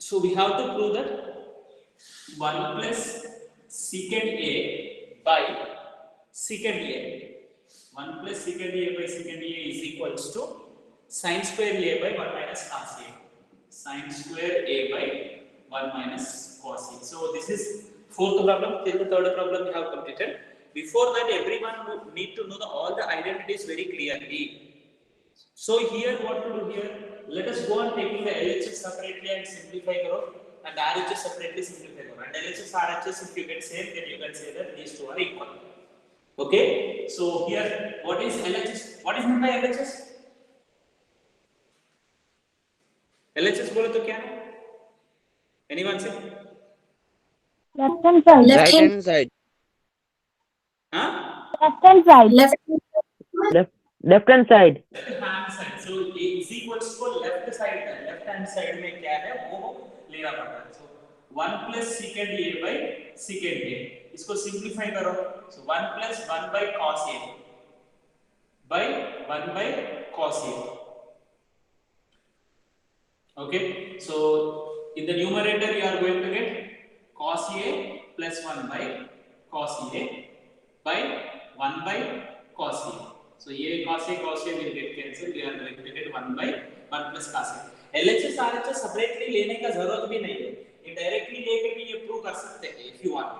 So we have to prove that 1 plus secant A by secant A. 1 plus secant A by secant A is equals to sin square A by 1 minus cos A. Sin square A by 1 minus cos A. So this is fourth problem. Till the third problem we have completed. Before that, everyone need to know all the identities very clearly. So here, what to do here? Let us go on taking the LHS separately and simplify karo, and RHS separately simplify karo. And LHS RHS, if you get same, then you can say that these two are equal. Okay. So here, what is LHS? What is meant by LHS? LHS बोले तो क्या है? Anyone say? Left hand side. Right hand side. Huh? Left hand side. Left hand side. Left hand side. So A is equals to left side. Left hand side में क्या है वो लेना पड़ता है. So 1 plus secant A by secant A. इसको simplify करो. So 1 plus 1 by cos A by 1 by cos A. Okay. So in the numerator you are going to get cos A plus 1 by cos A by 1 by cos A. So ये cos A will get cancelled. We are going to get 1 by 1 plus cos A. LHS RHS separately लेने का जरूरत भी नहीं है. ये directly लेके भी ये प्रूव कर सकते हैं if you want.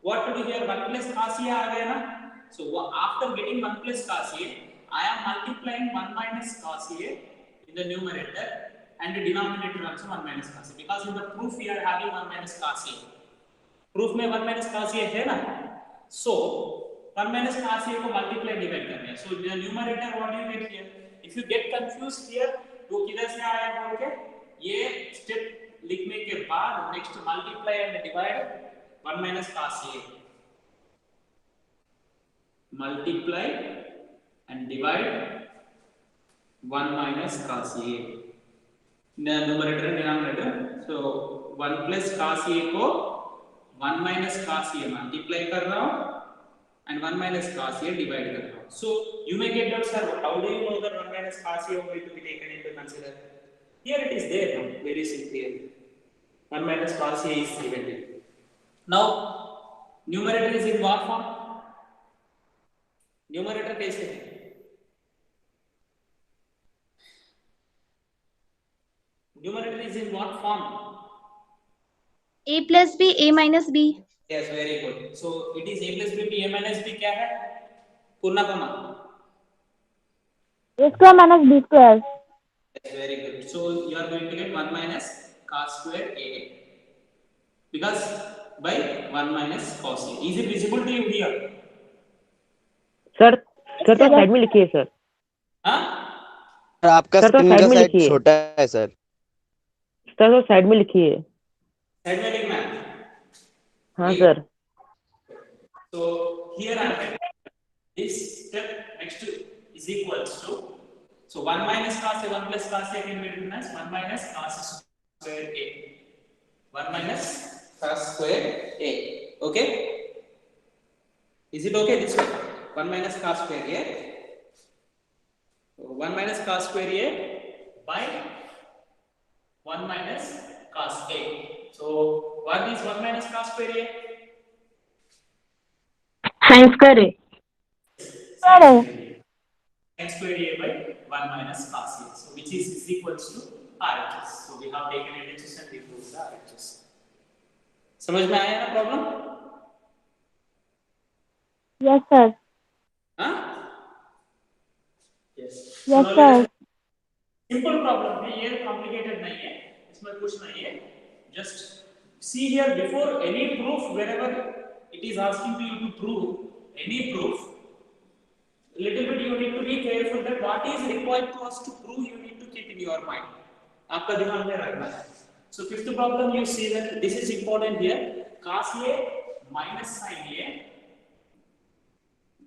What to do here? 1 plus cos A आ गया ना. So after getting 1 plus cos A, I am multiplying 1 minus cos A in the numerator and the denominator also 1 minus cos A, because in the proof we are having 1 minus cos A. Proof में 1 minus cos A है ना. So 1 minus cos A को multiply divide करना है. So the numerator what you get here? If you get confused here, तो किधर से आया बोल के ये step लिखने के बाद next multiply and divide 1 minus cos A. Multiply and divide 1 minus cos A. Numerator and denominator. So 1 plus cos A को 1 minus cos A multiply कर रहा हूँ and 1 minus cos A divide कर रहा हूँ. So you may get doubt, sir. How do you know that 1 minus cos A only to be taken into consider? Here it is there now, very simply. 1 minus cos A is given here. Now numerator is in what form? Numerator कैसे है? Numerator is in what form? A plus B, A minus B. Yes, very good. So it is A plus B, A minus B क्या है? पूर्ण कमा. A square minus B square. Yes, very good. So you are going to get 1 minus cos square A because by 1 minus cos A. Is it visible to you here? Sir तो side में लिखिए sir. हाँ? Sir आपका sir, तो screen side का में size लिखिए. छोटा है सर. सर तो साइड में लिखिए. साइड में लिखना है. हाँ sir. So here I am. This step next to is equals to. So 1 minus cos A, 1 plus cos A can be written as 1 minus cos square A. 1 minus cos square A. Okay? Is it okay this way? 1 minus cos square A. 1 minus cos square A by 1 minus cos A. So what is 1 minus cos square A? Sin square A. Sin square A by 1 minus cos A. So which is equals to RHS. So we have taken LHS and we proved the RHS. समझ में आया ना problem? Yes, sir. हाँ? Yes. Yes, sir. Simple problem है, ये complicated नहीं है, इसमें कुछ नहीं है. Just see here before any proof, wherever it is asking you to prove any proof, little bit you need to be careful that what is required to us to prove you need to keep in your mind. आपका दिमाग में रखना है. So fifth problem you see that this is important here. Cos A minus sin A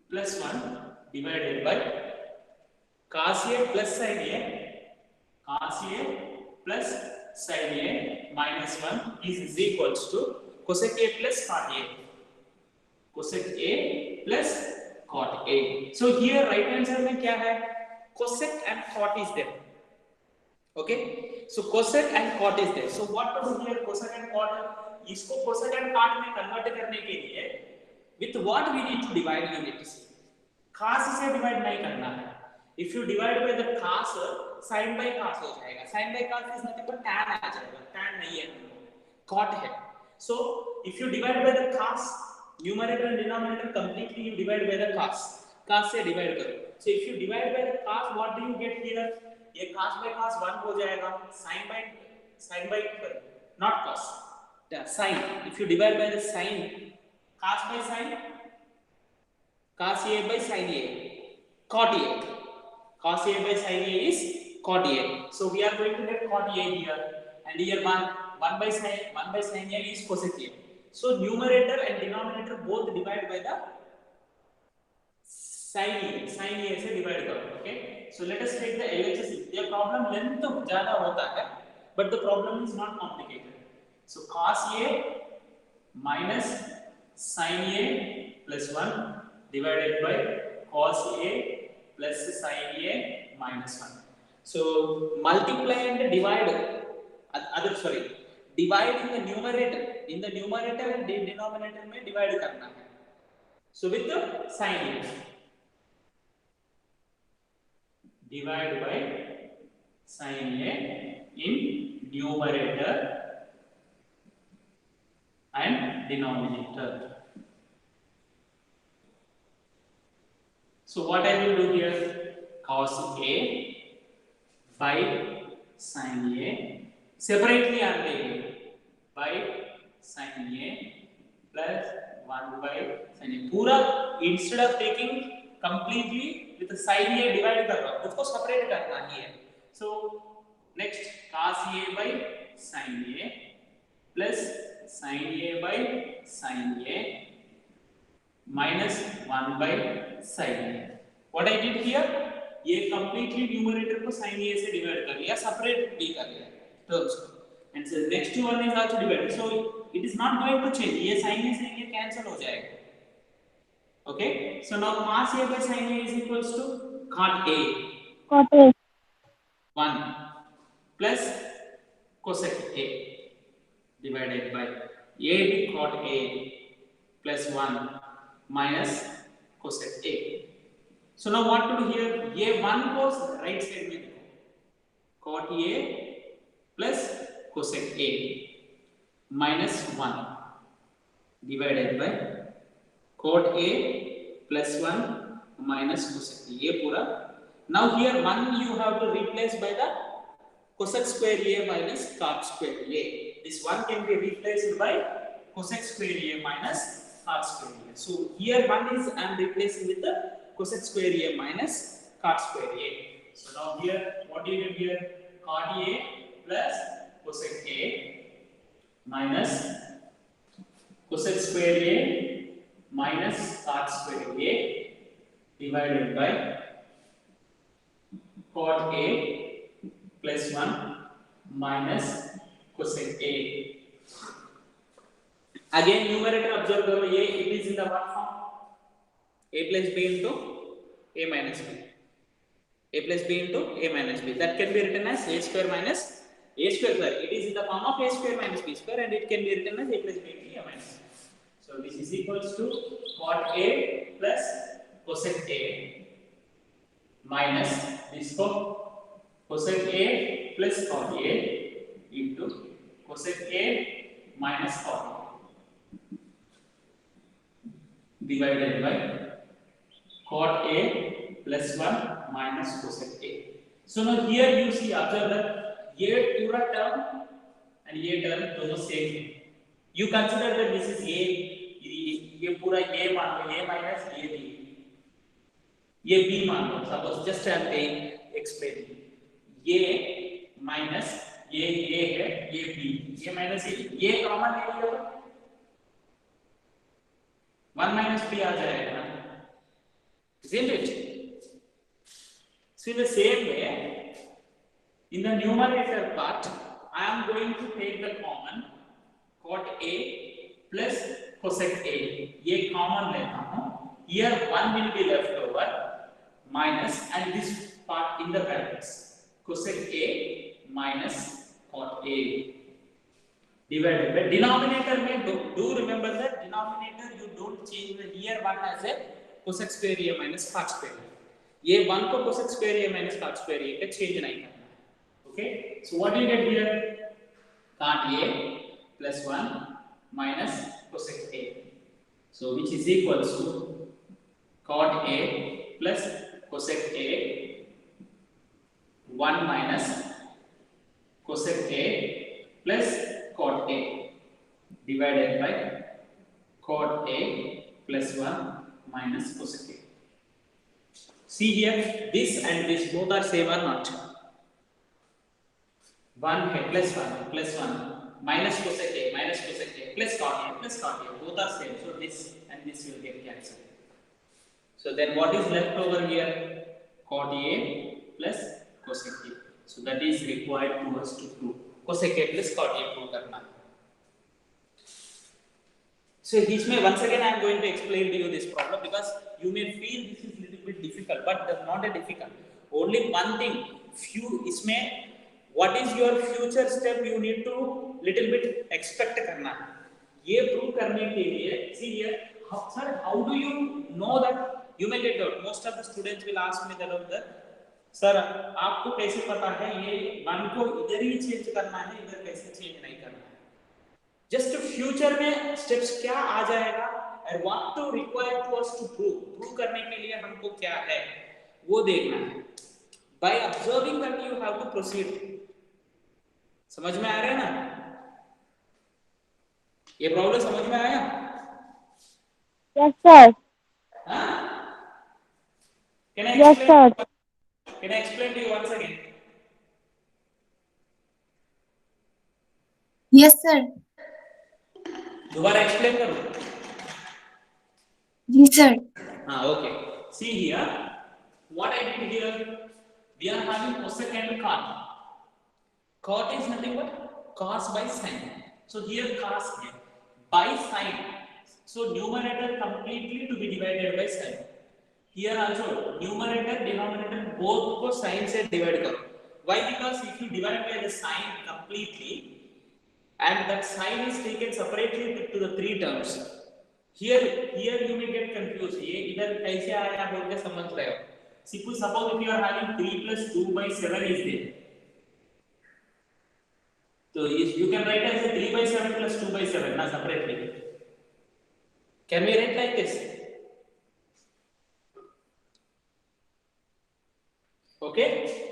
plus 1 divided by cos A plus sin A plus sin A minus 1 is equals to cosec A plus cot A. Cosec A plus cot A. So here right hand side में क्या है? Cosec and cot is there. Okay, so cosec and cot is there. So what to do here? Cosec and cot, इसको cosec and cot में convert करने के लिए with what we need to divide units. cos से divide नहीं करना है. If you divide by the cos, sin by cos हो जाएगा. Sin by cos is nothing but tan आ जाएगा. Tan नहीं है, cot है. So if you divide by the cos, numerator and denominator completely you divide by the cos. Cos से divide करो. So if you divide by the cos, what do you get here? ये cos by cos 1 हो जाएगा. sin by not cos, sin. If you divide by the sin, cos by sin, cos a by sin a, cot a. Cos a by sin a is cot a. So we are going to get cot a here, and here 1 by sin a is cosec a. So numerator and denominator both divide by the sin a से divide करो. Okay, so let us take the LHS. The problem length तो ज़्यादा होता है, but the problem is not complicated. So cos a minus sin a plus 1 divided by cos a plus sin a minus 1. So multiply and divide. Divide in the numerator. In the numerator and denominator में divide करना है. So with the sin a. Divide by sin a in numerator and denominator. So what I will do here? Cos a by sin a separately I am taking by sin a plus 1 by sin a. पूरा instead of taking completely with sin a divide कर रहा हूँ, उसको separate करना ही है. So next cos a by sin a plus sin a by sin a minus 1 by sin a. What I did here? ये completely numerator को sin a से divide कर लिया, separate भी कर लिया terms को. And so next one is also divided. So it is not going to change. ये sin a से ये cancel हो जाएगा. Okay, so now cos a by sin a is equals to cot a. Cot A. 1 plus cosec a divided by a by cot a plus 1 minus cosec a. So now what to do here? ये 1 को right side में देखो. Cot a plus cosec a minus 1 divided by cot a plus 1 minus cosec a. ये पूरा. Now here 1 you have to replace by the cosec square a minus cot square a. This 1 can be replaced by cosec square a minus cot square a. So here 1 is I am replacing with the cosec square a minus cot square a. So now here what do you get here? Cot a plus cosec a minus cosec square a minus cot square a divided by cot a plus 1 minus cosec a. Again numerator observe करो, ये it is in the what form? A plus b into a minus b. A plus b into a minus b. That can be written as a square minus a square. Sorry, it is in the form of a square minus b square, and it can be written as a plus b into a minus b. So this is equals to cot a plus cosec a minus this cosec a plus cot a into cosec a minus cot a divided by cot a plus 1 minus cosec a. So now here you see, observe that ये पूरा term and ये term दोनों same है. You consider that this is a, ये पूरा a मान लो, a minus a b, ये b मान लो. Suppose just I am explaining. ये minus ये a है, ये b, ये minus ये common ले लिया तो 1 minus b आ जाएगा ना, isn't it? So in the same way, in the numerator part, I am going to take the common cot a plus cosec a. ये common लेता हूँ. Here 1 will be left over minus and this part in the brackets. Cosec a minus cot A divided by denominator में do remember that denominator you don't change the here one as a cosec square A minus cot square A. ये one को cosec square A minus cot square A का change नहीं करना है. Okay, so what do you get here? Cot A plus 1 minus cosec A. So which is equals to cot A plus cosec A 1 minus cosec A plus cot A divided by cot A plus 1 minus cosec A. See here, this and this both are same or not? 1 plus 1 minus cosec A minus cosec A plus cot A both are same. So this and this will get cancelled. So then what is left over here? Cot A plus cosec A. So that is required to us to prove. Cosec A plus cot A prove करना. So this may once again I am going to explain to you this problem because you may feel this is little bit difficult, but that's not a difficult. Only one thing, few इसमें what is your future step you need to little bit expect करना है. ये prove करने के लिए see here, sir, how do you know that you may get doubt. Most of the students will ask me that sir आपको कैसे पता है ये वन को इधर ही चेंज करना है, इधर कैसे चेंज नहीं करना है. जस्ट फ्यूचर में स्टेप्स क्या आ जाएगा and what to require to us to prove करने के लिए हमको क्या है वो देखना है. By observing that you have to proceed. समझ में आ रहा है ना? ये प्रॉब्लम समझ में आया? Yes, sir. हाँ? Can I Yes, explain? sir. Can I explain to you once again? Yes, sir. दोबारा explain करूँ? Yes, sir. Okay. See here, what I did here, we are having cosec and cot. Cot is nothing but cos by sine. So here cos है by sine. So numerator completely to be divided by sine. Here also numerator denominator both को sine से divide करो. Why? Because if you divide by the sine completely and that sine is taken separately to the three terms. Here you may get confused. ये इधर कैसे आया बोल के समझ रहे हो. Suppose if you are having 3 plus 2 by 7 is there. So you can write as a 3 by 7 plus 2 by 7 ना separately. Can we write like this? Okay.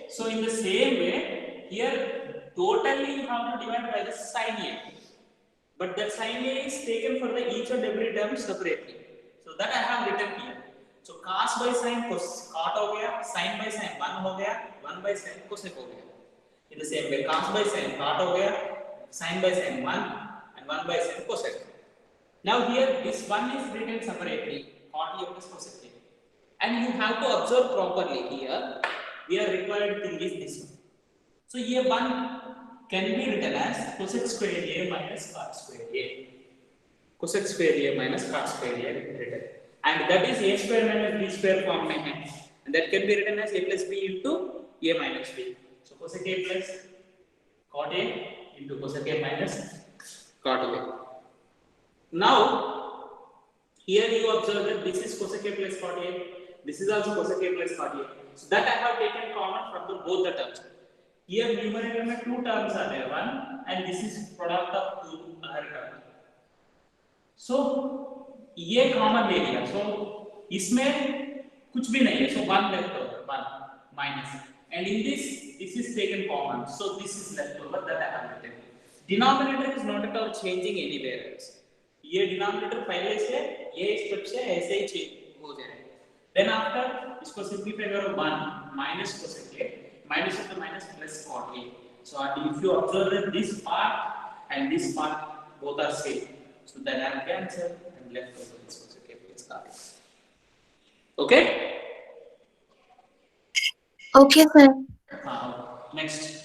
So in the same way, here totally you have to divide by the sine A. But that sine A is taken for the each and every term separately. So that I have written here. So cos by sine cot हो गया, sin by sine 1 हो गया, 1 by sine cosec हो गया. In the same way, cos by sine cot हो गया, sin by sine 1 and 1 by sine cosec. Now here this one is written separately, cot A plus cosec A. And you have to observe properly here. We are required thing is this one. So here one can be written as cosec square A minus cot square A. Cosec square A minus cot square A written. And that is A square minus B square form में है. And that can be written as A plus B into A minus B. So cosec A plus cot A into cosec A minus cot A. Now here you observe that this is cosec A plus cot A. This is also cosec A plus cot A. So that I have taken common from both the terms. Here numerator में two terms are there, one and this is product of two other terms. So ये common ले लिया. So इसमें कुछ भी नहीं है. So one left over, one minus. And in this is taken common. So this is left over that I have written. Denominator is not at all changing anywhere else. ये denominator पहले से ये step से ऐसे ही change हो जाएगा. Then after इसको simplify करो 1 minus cosec A minus into minus plus cot A. So if you observe that this part and this part both are same. So then I have cancelled and left over this cosec A plus cot A. Okay? Okay, sir. Next.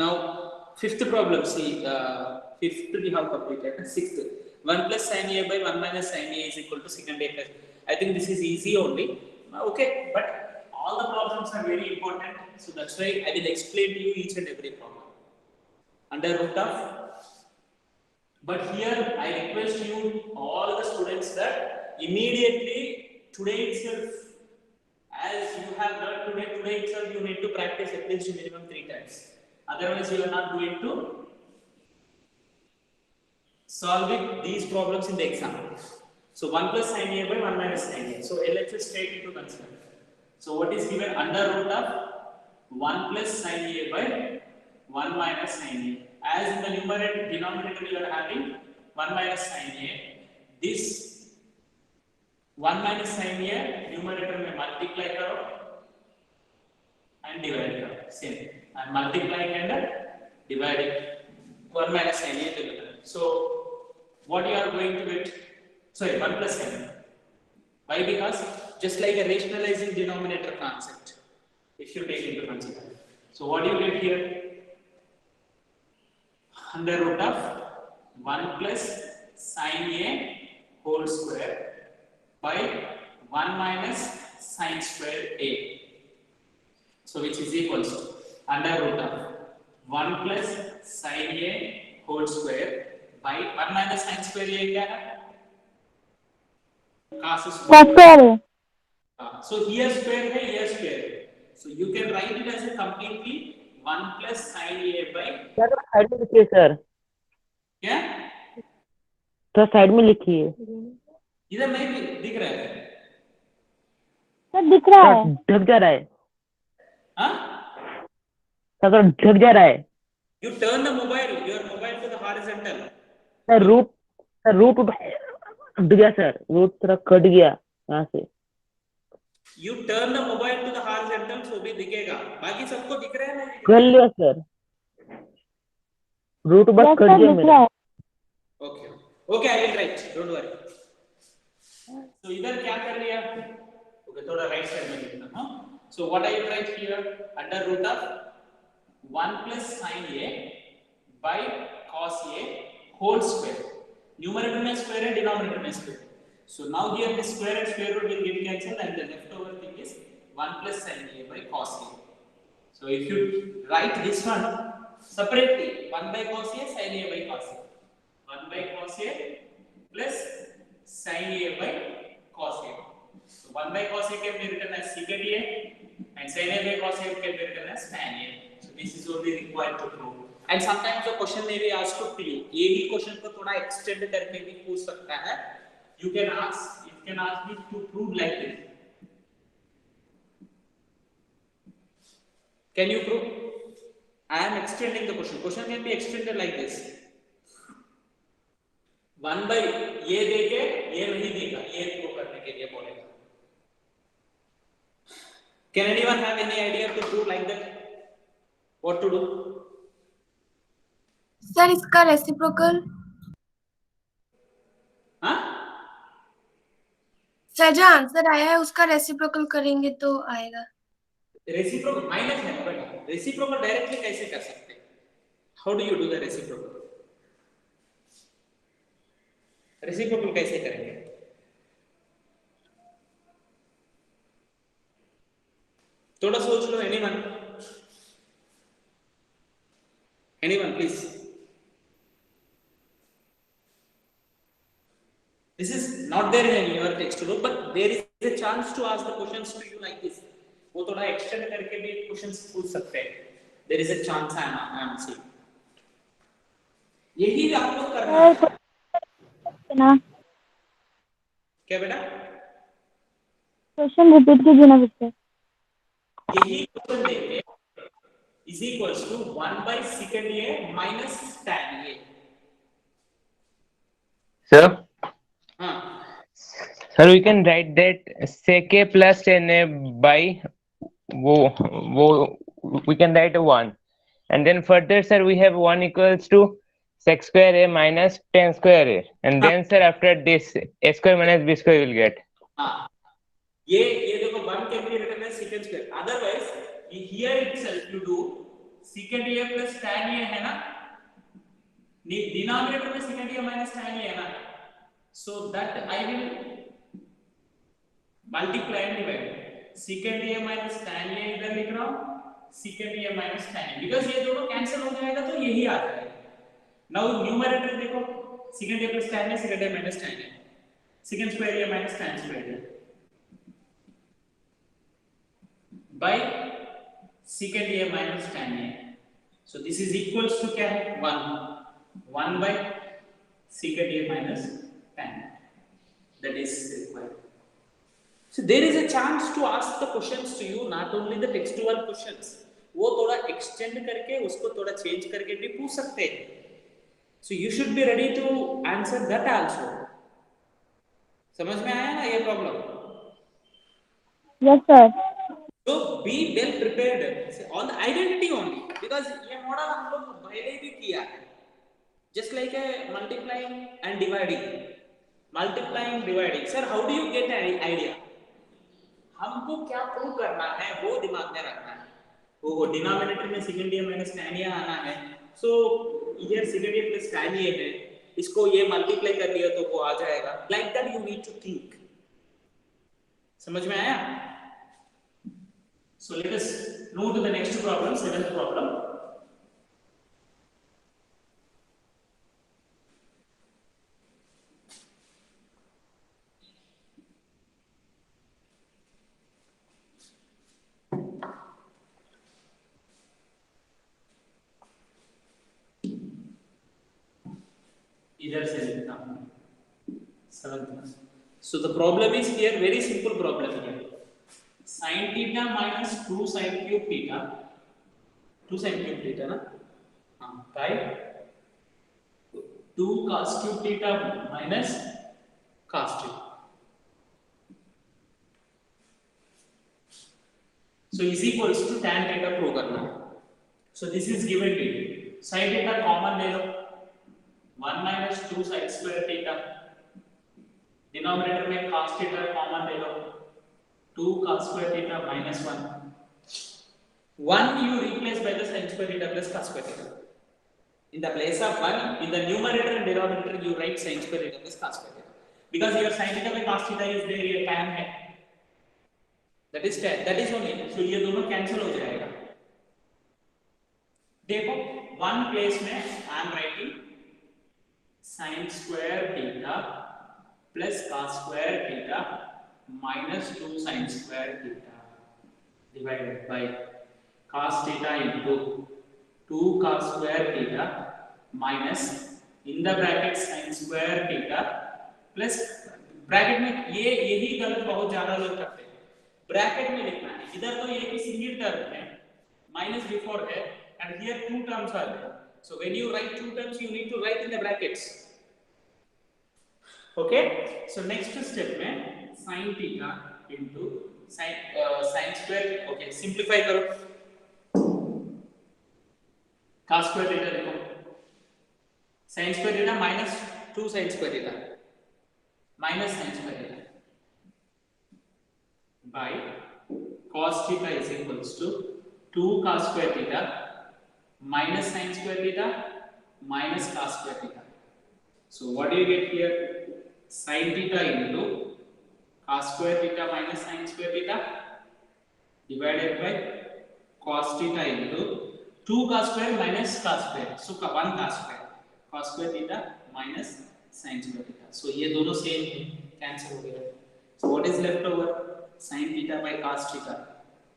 Now fifth problem, see, fifth we have completed. Sixth, 1 plus sin a by 1 minus sin a is equal to secant a plus. I think this is easy only. Okay, but all the problems are very important, so that's why I will explain to you each and every problem. Under root of, but here I request you all the students that immediately today itself, as you have learned today itself you need to practice at least minimum 3 times. Otherwise you are not going to solving these problems in the exam. So 1 plus sin a by 1 minus sin a. So let's just take into consider. So what is given? Under root of 1 plus sin a by 1 minus sin a. As in the numerator, denominator you are having 1 minus sin a. This 1 minus sin a numerator में multiply करो and divide करो. Same. I'm multiplying and dividing 1 minus sin a together. So what you are going to get? Sorry, 1 plus sin a. Why? Because just like a rationalizing denominator concept, if you take into consideration. So what do you get here? Under root of 1 plus sin a whole square by 1 minus sin square a. So which is equals to under root of 1 plus sin a whole square by 1 minus sin square a क्या है? Cos square. So here square है, here square है. So you can write it as a completely 1 plus sin a by. Sir side में लिखिए sir. क्या? Sir side में लिखिए. इधर नहीं दिख रहा है. सर दिख रहा है. ढक जा रहा है. हाँ? सर ढक जा रहा है. You turn the mobile, your mobile to the horizontal. Sir root ढक गया सर. रूट थोड़ा कट गया यहाँ से. You turn the mobile to the horizontal, so भी दिखेगा. बाकी सबको दिख रहा है ना? कर लिया सर. रूट बस कट गया मेरा. Okay, okay, I will write. Don't worry. So इधर क्या कर लिया? Okay, थोड़ा right side में लिखना, हाँ? So what I will write here? Under root of 1 plus sin a by cos a whole square. Numerator में square है, denominator में square. So now here the square and square root will get cancelled, and the leftover thing is 1 plus sin a by cos a. So if you write this one separately, 1 by cos a, sin a by cos a. 1 by cos a plus sin a by cos a. So 1 by cos a can be written as secant a, and sin a by cos a can be written as tan a. So this is only required to prove. And sometimes the question may be asked to you. ये भी question को थोड़ा extend करके भी पूछ सकता है. You can ask, it can ask me to prove like this. Can you prove? I am extending the question. Question can be extended like this. 1 by ये देके ये नहीं देगा, ये प्रूव करने के लिए बोलेगा. Can anyone have any idea to prove like that? What to do? Sir इसका रेसिप्रोकल. हाँ? सर जो आंसर आया है उसका रेसिप्रोकल करेंगे तो आएगा. रेसिप्रोकल माइनस है बेटा. रेसिप्रोकल डायरेक्टली कैसे कर सकते हैं? How do you do the reciprocal? Reciprocal कैसे करेंगे? थोड़ा सोच लो. Anyone please. This is not there in your textbook, but there is a chance to ask the questions to you like this. वो थोड़ा extend करके भी questions पूछ सकते हैं. There is a chance I am seeing. यही आपको करना है. क्या बेटा? क्वेश्चन रिपीट कीजिए ना फिर से. यही क्वेश्चन देंगे is equals to 1 by secant a minus tan a. Sir, हाँ. sir, we can write that sec a plus tan a by wo we can write a 1, and then further, sir, we have 1 equals to sec square a minus tan square a, and then sir after this a square minus b square will get. हाँ. ये देखो 1 can be written as secant square. Otherwise here itself you do secant a plus tan a है ना, denominator में secant a minus tan a है ना, so that I will multiply and divide. secant a minus tan a इधर लिख रहा हूँ, secant a minus tan a, because ये दोनों कैंसिल हो जाएगा तो यही आ जाएगा. Now न्यूमरेटर देखो, secant a plus tan a, secant a minus tan a, secant square a minus tan square a by secant a minus tan a. So this is equals to क्या है 1 by secant a minus tan a. That is required. So there is a chance to ask the questions to you, not only the textual questions. वो थोड़ा extend करके उसको थोड़ा change करके भी पूछ सकते हैं. So you should be ready to answer that also. समझ में आया ना ये problem? Yes, sir. So be well prepared on the identity only, because ये मॉडल हम लोग पहले भी किया है. Just like a multiplying and dividing. Multiplying, dividing. Sir, how do you get an idea? हमको क्या प्रूव करना है वो दिमाग में रखना है. वो डिनोमिनेटर में secant a minus tan a आना है. So here secant a plus tan a है. इसको ये मल्टीप्लाई कर लिया तो वो आ जाएगा. Like that you need to think. समझ में आया? So let us move to the next problem, seventh problem. इधर से लिखता हूँ 7th. So the problem is here, very simple problem here. Sin theta minus 2 sin cube theta, 2 sin cube theta ना, हाँ, by 2 cos cube theta minus cos theta. So is equals to tan theta prove करना है. So this is given to you. Sin theta common ले लो, 1 minus 2 sin square theta. Denominator में cos theta common ले लो, 2 cos square theta minus 1. 1 you replace by the sin square theta plus cos square theta. In the place of 1, in the numerator and denominator you write sin square theta plus cos square theta. Because your sin theta by cos theta is there, ये tan है. That is tan, that is only. So ये दोनों cancel हो जाएगा. देखो, 1 place में I am writing sin square theta plus cos square theta minus 2 sin square theta divided by cos theta into 2 cos square theta minus in the bracket sin square theta plus bracket में ये यही गलत बहुत ज्यादा लोग करते हैं. Bracket में लिखना है, इधर तो ये की सिंगल टर्म है, माइनस बिफोर है, and here two terms are there. So when you write two terms you need to write in the brackets. Okay, so next step में sin theta into sin square. Okay, simplify करो, cos square theta देखो, sin square theta minus 2 sin square theta minus sin square theta by cos theta is equals to 2 cos square theta minus sin square theta minus cos square theta. So what do you get here? Sin theta into cos square theta minus sin square theta divided by cos theta into 2 cos square minus cos square. So 1 cos square, cos square theta minus sin square theta. So ये दोनों same है, cancel हो गया. So what is left over? Sin theta by cos theta,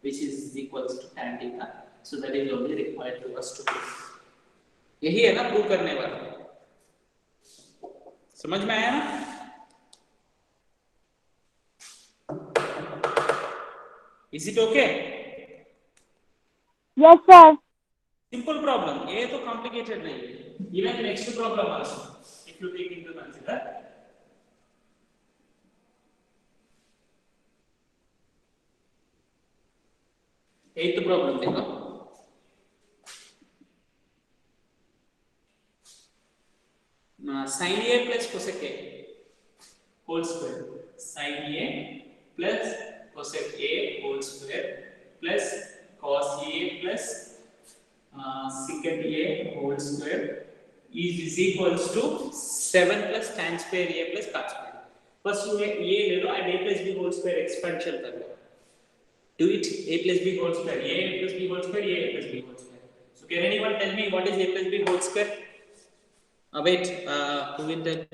which is equals to tan theta. So that is only required to us to prove. यही है ना prove करने वाला. समझ में आया ना? Is it okay? Yes, sir. Simple problem. ये तो complicated नहीं है. Even the next problem also, if you take into consider. Eighth problem देखो. Sin A plus cosec A whole square. Sin A plus cosec A whole square plus cos A plus secant A whole square is equals to 7 plus tan square A plus cot square. First you A ले लो and A plus B whole square expansion कर लो. Do it A plus B whole square, A plus B whole square, A plus B whole square. So can anyone tell me what is A plus B whole square? Wait, who will tell?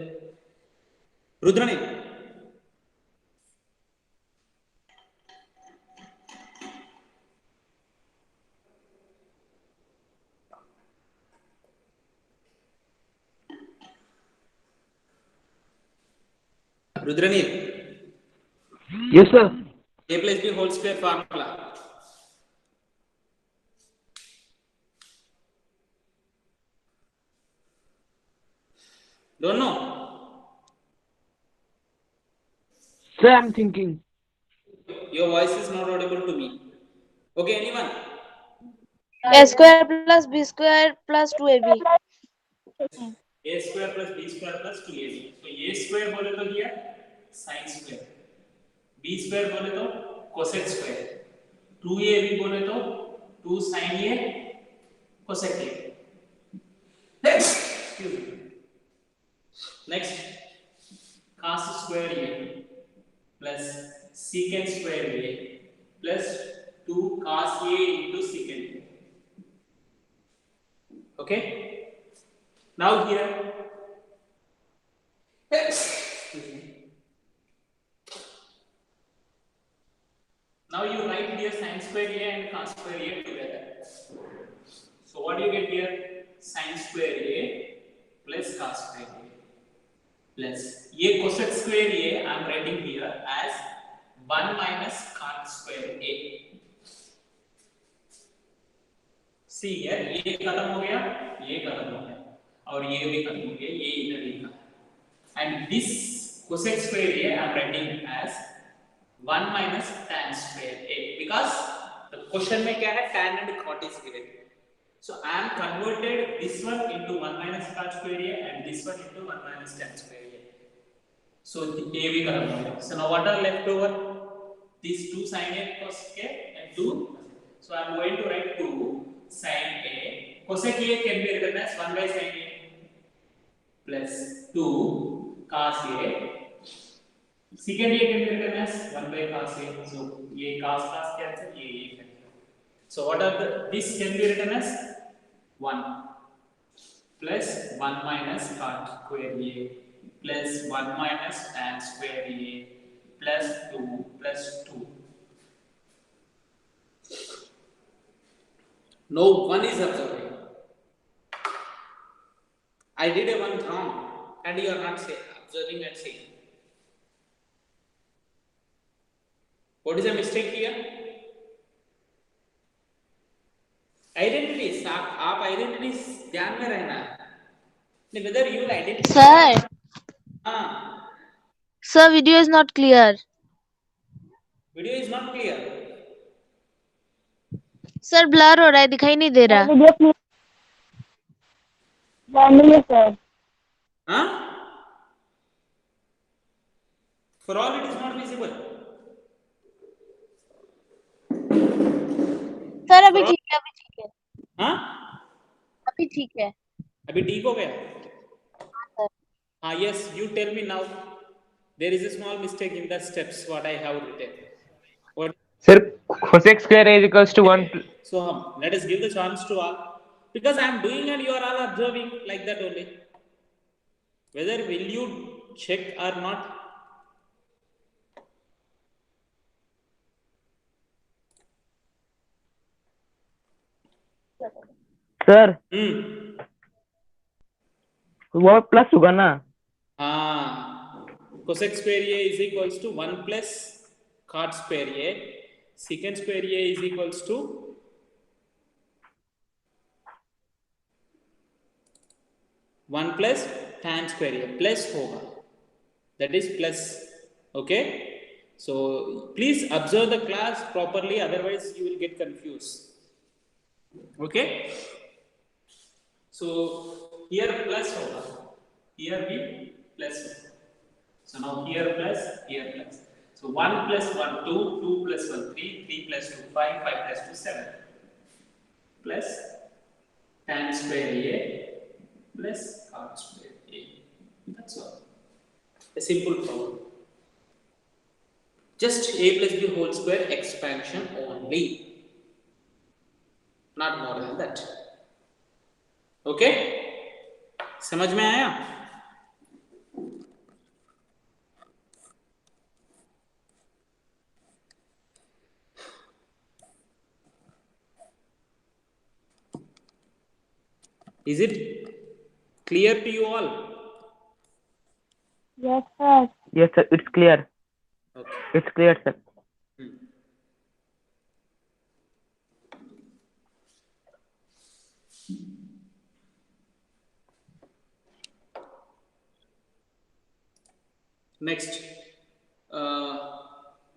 Rudrani. Rudrani. Yes, sir. A plus B whole square formula. Don't know. Sir, I'm thinking. Your voice is not audible to me. Okay, anyone? A square plus B square plus 2AB. A square plus B square plus 2AB. So A square बोले तो क्या? Sin square. B square बोले तो cosec square. 2AB बोले तो 2 sin A cosec A. Next, cos square A plus secant square A plus 2 cos A into secant A. Okay? Now here, now you write here sin square A and cos square A together. So what do you get here? Sin square A plus cos square A plus A cosec square A I am writing here as 1 minus cot square A. See here, ये खत्म हो गया, ये खत्म हो गया, और ये भी खत्म हो गया, ये इधर लिखा. And this cosec square A I am writing as 1 minus tan square A because the question में क्या है, tan and cot is given. So I am converted this one into 1 minus cot square A and this one into 1 minus tan square A. So A भी खत्म हो गया. So now what are left over? These 2 sin A cos A and 2. So I am going to write 2 sin A. Cosec A can be written as 1 by sin A plus 2 cos A. Secant A can be written as 1 by cos A. So ये cos cancel, ये cancel. So what are this can be written as 1 plus 1 minus cot square A plus 1 minus tan square A plus 2 plus 2. No one is observing. I did a one wrong and you are not observing and saying. What is the mistake here? Identities. आप identities ध्यान में रहना. Whether you will identify. Sir. Sir, video is not clear. Video is not clear. Sir blur हो रहा है, दिखाई नहीं दे रहा. Huh? For all it is not visible. Sir अभी ठीक है, अभी ठीक है. हाँ? अभी ठीक है. अभी ठीक हो गया? हाँ, yes, you tell me now. There is a small mistake in the steps what I have written. What? Sir, cosec square A is equals to 1. So let us give the chance to all, because I am doing and you are all observing like that only. Whether will you check or not? Sir, वो plus होगा ना? हाँ, cosec square A is equals to 1 plus cot square A. Secant square A is equals to 1 plus tan square A plus होगा. That is plus. Okay. So please observe the class properly, otherwise you will get confused. Okay. So here plus होगा, here भी plus होगा. So now here plus, here plus. So 1 plus 1, 2, 2 plus 1, 3, 3 plus 2, 5, 5 plus 2, 7. Plus tan square A plus cot square A. That's all. A simple problem. Just A plus B whole square expansion only. Not more than that. Okay? समझ में आया? Is it clear to you all? Yes, sir. Yes, sir. It's clear. Okay. It's clear, sir. Next, 9th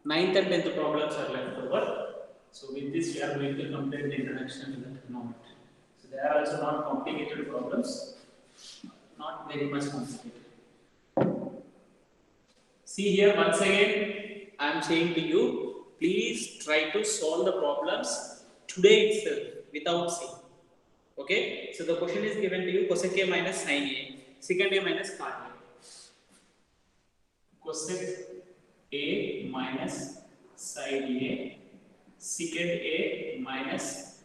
and 10th problems are left over. So with this, we are going to complete the introduction to the trigonometry. So they are also not complicated problems, not very much complicated. See here, once again, I am saying to you, please try to solve the problems today itself without seeing. Okay? So the question is given to you, cosec A minus sin A, secant A minus cot A. Cosec A minus sin A, secant A minus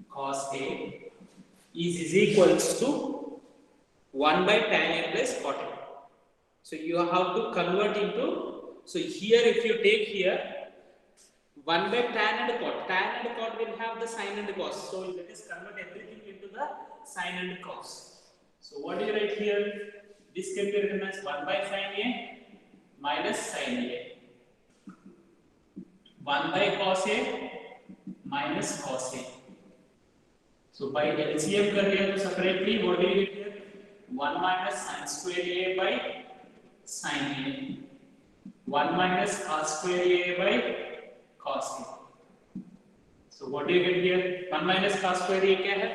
cos A is equals to 1 by tan A plus cot A. So you have to convert into, so here if you take here 1 by tan and cot will have the sin and cos. So let us convert everything into the sin and cos. So what do you write here? This can be written as 1 by sin A minus sin A. 1 by cos A minus cos A. So by LCM कर लिया तो separately what do you get here? 1 minus sin square A by sin A. 1 minus cos square A by cos A. So what do you get here? 1 minus cos square A क्या है?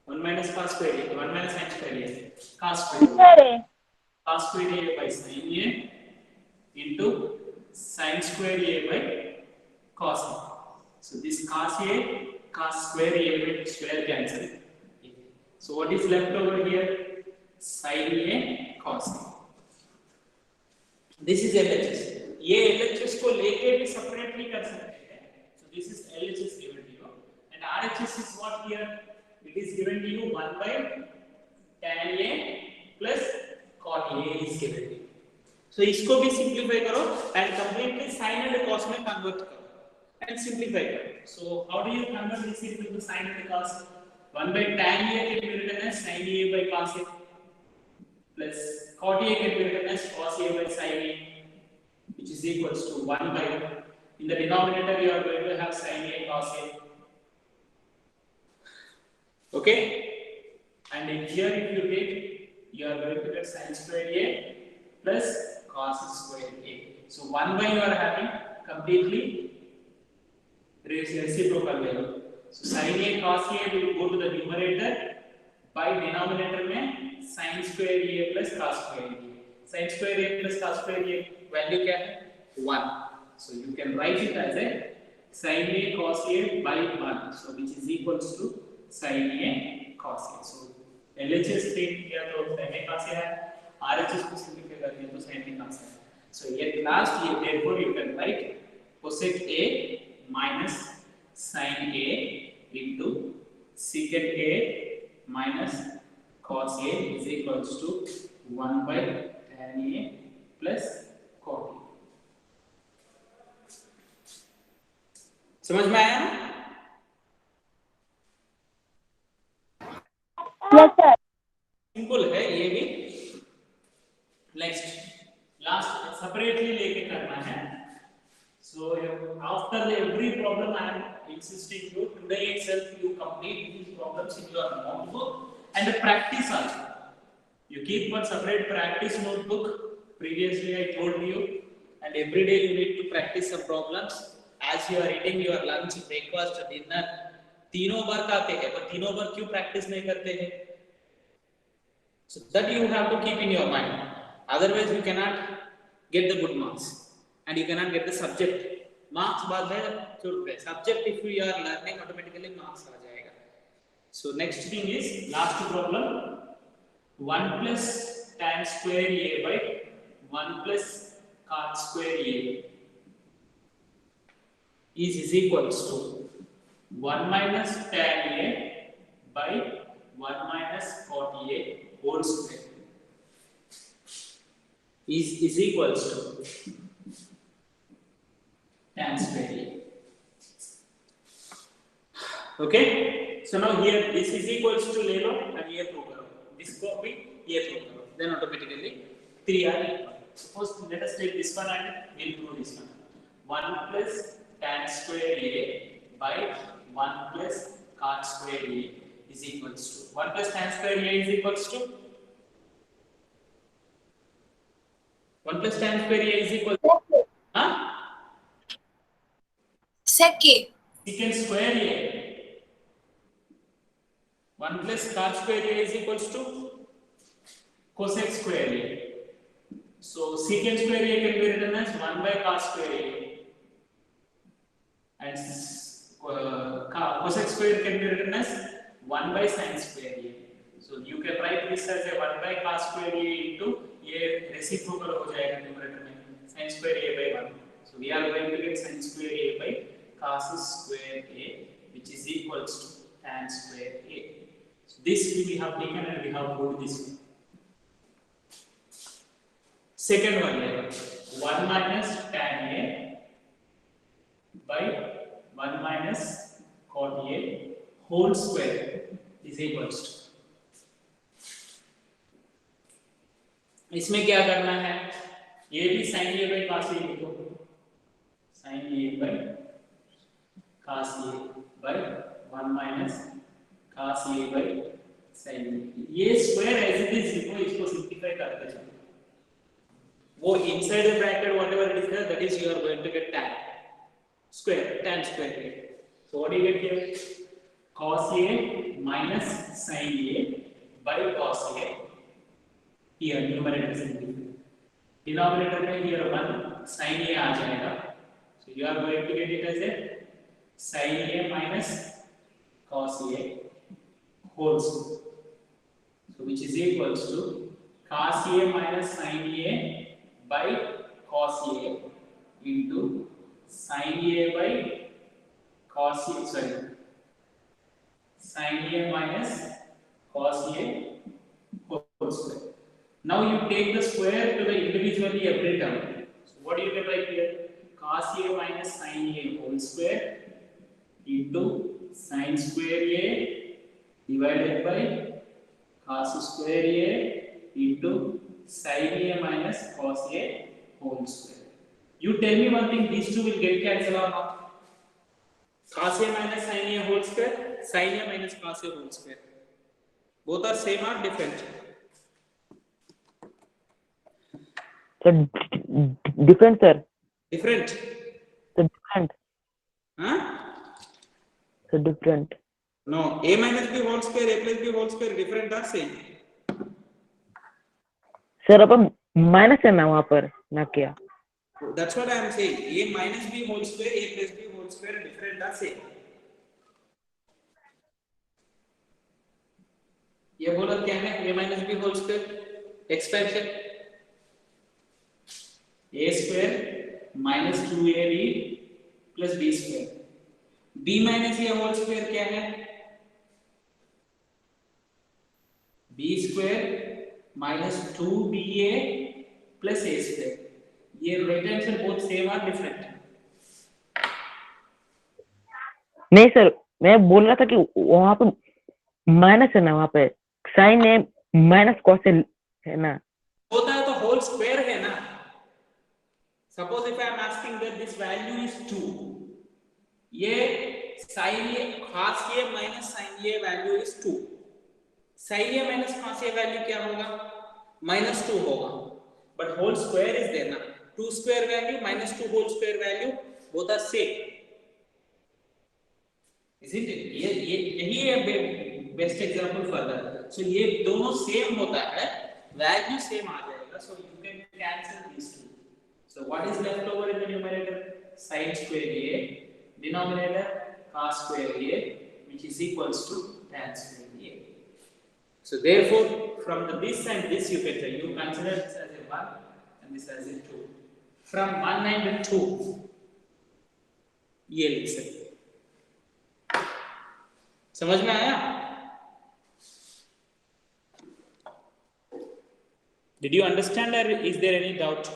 1 minus cos square A, 1 minus sin square A, cos square A. Cos square A by sin A into sin square A by cos A. So this cos A, cos square A will square cancel. So what is left over here? Sin A, cos A. This is LHS. ये LHS को लेके भी separately कर सकते हैं. So this is LHS given to you, and RHS is what here? It is given to you 1 by tan A plus cot A is given to you. So इसको भी simplify करो and completely sin and cos में convert करो and simplify करो. So how do you convert this into the sin and cos? 1 by tan A can be written as sin A by cos A plus cot A can be written as cos A by sin A, which is equals to 1 by, in the denominator you are going to have sin A cos A. Okay? And in here if you take, you are going to get sin square A plus cos square A. So 1 by you are having completely reciprocal value. So sin A cos A will go to the numerator, by denominator में sin square A plus cos square A. Sin square A plus cos square A value क्या है? 1. So you can write it as a sin A cos A by 1. So which is equals to sin A cos A. So LHS take किया तो sin A cos A है, RHS को simplify कर दिया तो sin A cos A है. So at last ये therefore you can write cosec A minus sin A into secant A minus cos A is equals to 1 by tan A plus cot A. समझ में आया ना? Yes, sir. Simple है ये भी. Next last separately लेके करना है. So after every problem I am insisting you today itself you complete these problems in your notebook and practice also. You keep one separate practice notebook. Previously I told you, and every day you need to practice some problems as you are eating your lunch, breakfast, dinner. तीनों बार खाते हैं, पर तीनों बार क्यों practice नहीं करते हैं? So that you have to keep in your mind. Otherwise you cannot get the good marks. And you cannot get the subject. Marks बाद में छोड़ दे. Subject if you are learning automatically marks आ जाएगा. So next thing is last problem. 1 plus tan square a by 1 plus cot square a is equals to 1 minus tan a by 1 minus cot a whole square is equals to tan square a. Okay, so now here this is equals to ले लो and ये prove करो, this copy ये prove करो, then automatically 3 are equal. Suppose let us take this one and we'll prove this one. 1 plus tan square a by 1 plus cot square a is equals to 1 plus tan square a is equals to 1 plus tan square a is equal to sec a. secant square a. 1 plus cot square a is equals to cosec square a. So secant square a can be written as 1 by cos square a and cosec square can be written as 1 by sin square a. So you can write this as a 1 by cos square a into a reciprocal हो जाएगा numerator में sin square a by 1. So we are going to get sin square a by cos square a which is equals to tan square a. So this we have taken and we have proved this one. Second one here 1 minus tan a by 1 minus cot a whole square is equals to. इसमें क्या करना है, ये भी sin a by cos a लिखो, sin a by cos a by 1 minus cos a by sin a. ये square as it is लिखो, इसको सिंपलीफाई करते चलो. वो inside the bracket whatever it is there that is you are going to get tan square a. So what do you get here? Cos a minus sin a by cos a. Here numerator simplify, denominator में here 1 sin a आ जाएगा. So you are going to get it as a sin a minus cos a whole square. So which is equals to cos a minus sin a by cos a into sin a by cos a, sin a minus cos a whole square. Now you take the square to the individually every term. So what do you get right here? Cos a minus sin a whole square into sin square a divided by cos square a into sin a minus cos a whole square. You tell me one thing, these two will get cancelled or not? Cos a minus sin a whole square, sin a minus cos a whole square. Both are same or different? So different, sir. Different. So different. Huh? So different. No, a minus b whole square, a plus b whole square different or same? Sir upon minus है ना वहाँ पर ना क्या? That's what I am saying. A minus b whole square, a plus b whole square different or same? ये बोला क्या है? A minus b whole square expansion. A square minus 2ab plus b square. B minus a whole square क्या है? B square minus 2ba plus a square. ये right hand side both same or different? नहीं sir, मैं बोल रहा था कि वहाँ पे माइनस है ना, वहाँ पे साइन है माइनस कॉस है ना. होता है तो होल स्क्वायर है ना. Suppose if I am asking that this value is 2, ये sin a cos a minus sin a value is 2. sin a minus cos a value क्या होगा? minus 2 होगा. But whole square is there ना. 2 square value minus 2 whole square value both are same. Isn't it? यही है best example for that. So ये दोनों same होता है, value same आ जाएगा. So you can cancel these two. So what is left over in the numerator? Sin square a, denominator cos square a which is equals to tan square A. So therefore, from this and this you can say, you consider this as a 1 and this as a 2. From 1 and 2, ये लिख सकते हैं. समझ में आया? Did you understand, or is there any doubt?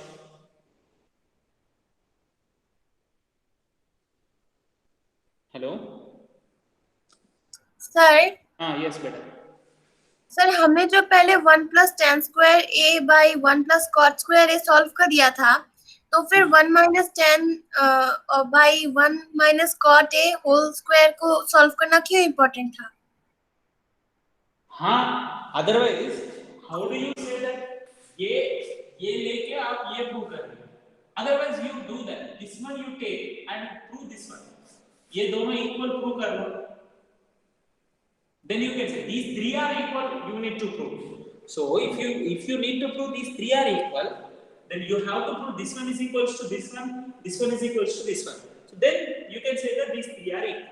Hello? Sir Yes, बेटा. Sir हमने जो पहले 1 plus tan square A by 1 plus cot square A solve कर दिया था, तो फिर 1 minus tan by 1 minus cot A whole square को सॉल्व करना क्यों इम्पोर्टेंट था? हाँ, otherwise how do you say that ये लेके आप ये प्रूव कर रहे हो? Otherwise you do that, this one you take and prove this one. ये दोनों equal prove कर लो. Then you can say these three are equal, you need to prove. So if you need to prove these three are equal, then you have to prove this one is equals to this one is equals to this one. So then you can say that these three are equal.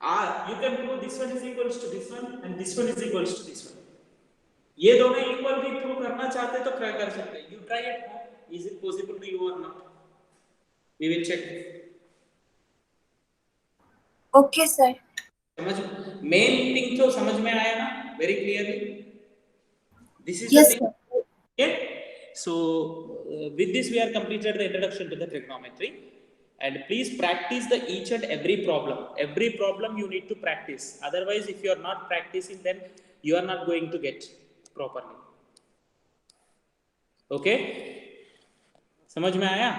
Or you can prove this one is equals to this one and this one is equals to this one. ये दोनों equal भी prove करना चाहते तो क्या कर सकते हैं? You try it. Is it possible to you or not? We will check. Okay sir. समझ मेन थिंग तो समझ में आया ना? Very clearly. This is Yes, the thing. sir. Okay. So with this we are completed the introduction to the trigonometry. And please practice the each and every problem. Every problem you need to practice. Otherwise, if you are not practicing, then you are not going to get properly. Okay? समझ में आया?